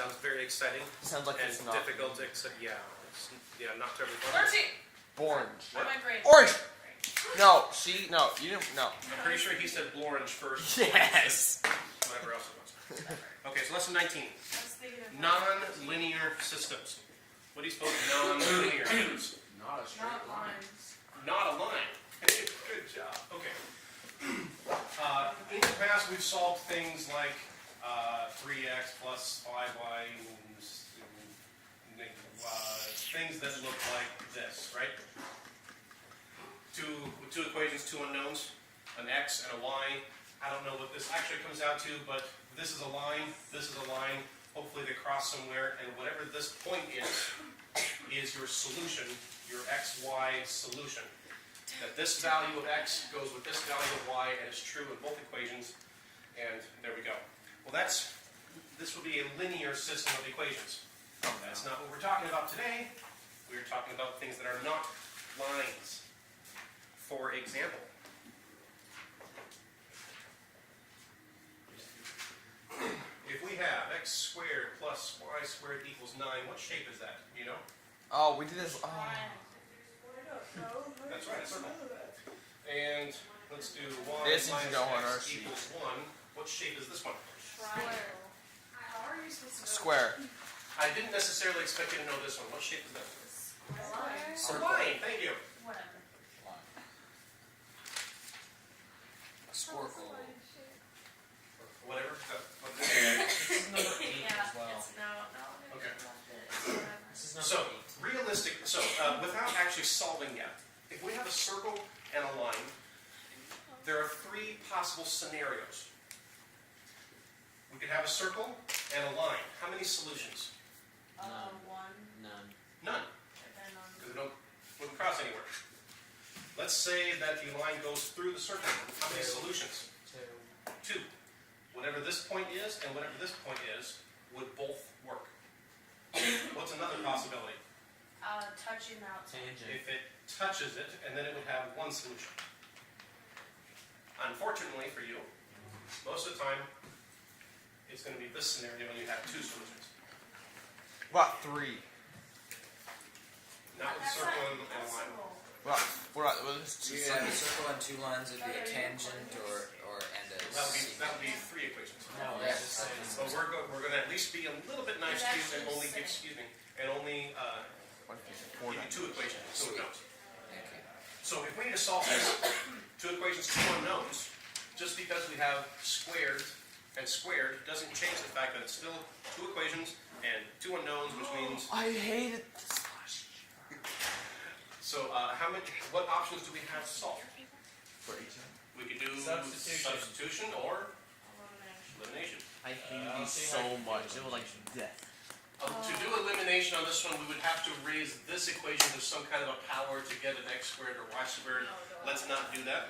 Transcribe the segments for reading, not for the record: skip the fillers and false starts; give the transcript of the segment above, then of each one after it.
sounds very exciting. Sounds like and it's not. difficult, except not terribly fun. 13! Orange. What? My brain. Orange! No, see? No, you didn't. No. I'm pretty sure he said Blorange first. Yes! Whatever else it was. Okay, so lesson 19. I was thinking of Non-linear systems. What do you suppose non-linear means? Not a straight not line. lines. Not a line. Good job. Okay. In the past, we've solved things like 3x plus 5y, things that look like this, right? Two equations, two unknowns, an x and a y. I don't know what this actually comes out to, but this is a line, this is a line. Hopefully they cross somewhere, and whatever this point is your solution, your xy solution. That this value of x goes with this value of y, and it's true in both equations, and there we go. Well, this would be a linear system of equations. That's not what we're talking about today. We're talking about things that are not lines. For example, if we have x squared plus y squared equals 9, what shape is that? Do you know? Oh, we did this. Oh. That's right, a circle. And let's do y This needs to minus go on our x sheet. equals 1. What shape is this one? Triangle. How are you supposed to know? Square. I didn't necessarily expect you to know this one. What shape is that? Square. A line, thank you. Whatever. A squircle. Whatever. This is number 8 Yeah, as well. it's no. Okay. This is number So, 8. realistic, without actually solving yet, if we have a circle and a line, there are three possible scenarios. We could have a circle and a line. How many solutions? One. None. None, And then because we wouldn't cross anywhere. Let's say that the line goes through the circle. How many solutions? 2. 2. Whatever this point is and whatever this point is would both work. What's another possibility? touching out. Tangent. If it touches it, and then it would have one solution. Unfortunately for you, most of the time, it's going to be this scenario when you have two solutions. What, 3? Not with a circle and a line. What about this? You could have a circle and 2 lines, it'd be a tangent and a That secant. would be 3 equations. No, Yeah. it's just So we're going to at least be a little bit nice to you and only give, and only give you 2 equations, 2 unknowns. Okay. So if we need to solve this, 2 equations, 2 unknowns, just because we have squared and squared doesn't change the fact that it's still 2 equations and 2 unknowns, which means. I hated this last year. So what options do we have to solve? For each one. We could do Substitution. substitution or elimination. I hated these so much. It was like death. To do elimination on this one, we would have to raise this equation to some kind of a power to get an x squared or y squared. Let's not do that.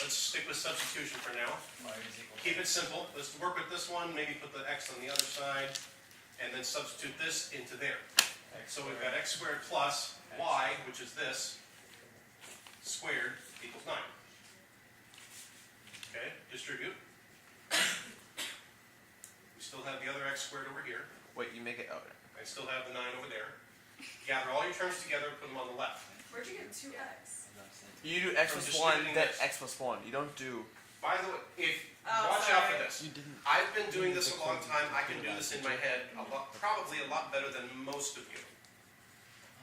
Let's stick with substitution for now. Keep it simple. Let's work with this one, maybe put the x on the other side, and then substitute this into there. So we've got x squared plus y, which is this, squared equals 9. Okay, distribute. We still have the other x squared over here. Wait, you make it. Oh, I still have the 9 over there. Gather all your terms together and put them on the left. Where'd you get 2x? you do x I'm plus just 1, distributing then this. x plus 1. You don't do. By the way, Oh, watch out for sorry. this. You didn't. I've been doing this a long time. I can do this in my head probably a lot better than most of you.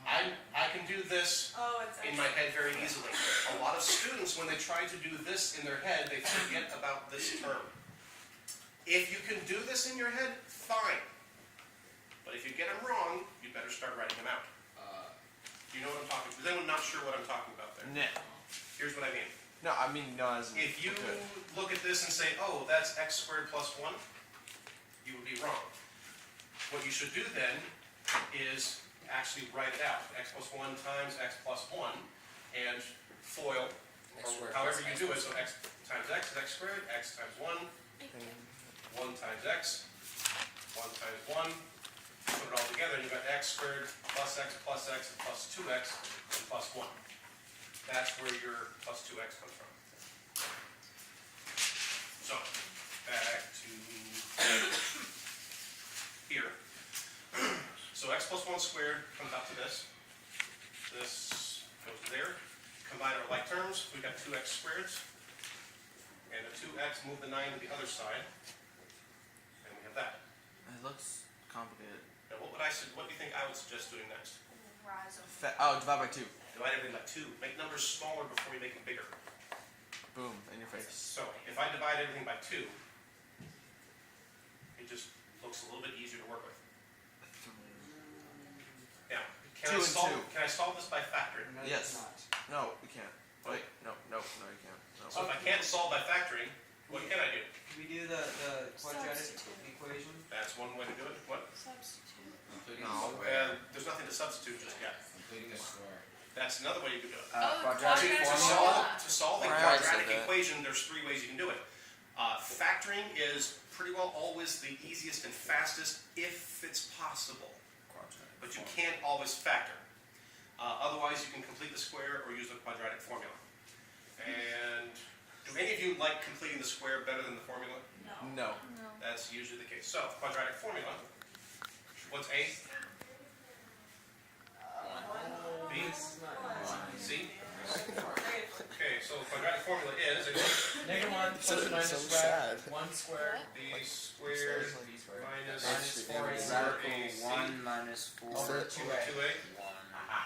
I can do this Oh, it's in my head very easily. A lot of students, when they try to do this in their head, they forget about this term. If you can do this in your head, fine. But if you get them wrong, you better start writing them out. Do you know what I'm talking about? Is anyone not sure what I'm talking about there? No. Here's what I mean. No, I mean, no, as in. If you okay. look at this and say, oh, that's x squared plus 1, you would be wrong. What you should do then is actually write it out. X plus 1 times x plus 1, and FOIL, X or squared however plus you do it. So x times x is x squared, x times 1, 1 times x, 1 times 1. Put it all together, and you've got x squared plus x plus 2x and plus 1. That's where your plus 2x comes from. So, back to here. plus 1 squared comes out to this. This goes there. Combine our like terms, we got 2x squared. And the 2x, move the 9 to the other side. And we have that. It looks complicated. Now what do you think I would suggest doing next? Rise of. Divide by 2. Divide everything by 2. Make numbers smaller before you make them bigger. Boom, in your face. So if I divide everything by 2, it just looks a little bit easier to work with. Now, can 2 and 2. Can I solve this by factoring? No, Yes. it's not. No, we can't. Wait, no, you can't. No. So if I can't solve by factoring, what can I do? Can we do the quadratic Substitute. equation? That's one way to do it. What? Substitute. Including No. the square. There's nothing to substitute just yet. Including the square. That's another way you can do it. Quadratic quadratic formula. formula. To solve a Right. quadratic I said that. equation, there's 3 ways you can do it. Factoring is pretty well always the easiest and fastest if it's possible. Quadratic But you formula. can't always factor. Otherwise, you can complete the square or use the quadratic formula. And do any of you like completing the square better than the formula? No. No. That's usually the case. So, quadratic formula. What's A? B? C? Okay, so the quadratic formula is -1 plus So- minus so square, sad. 1 square, B squared b squared, minus minus 4ac Radical AC 1 minus 4 over over 2a. 2A. 1. Aha.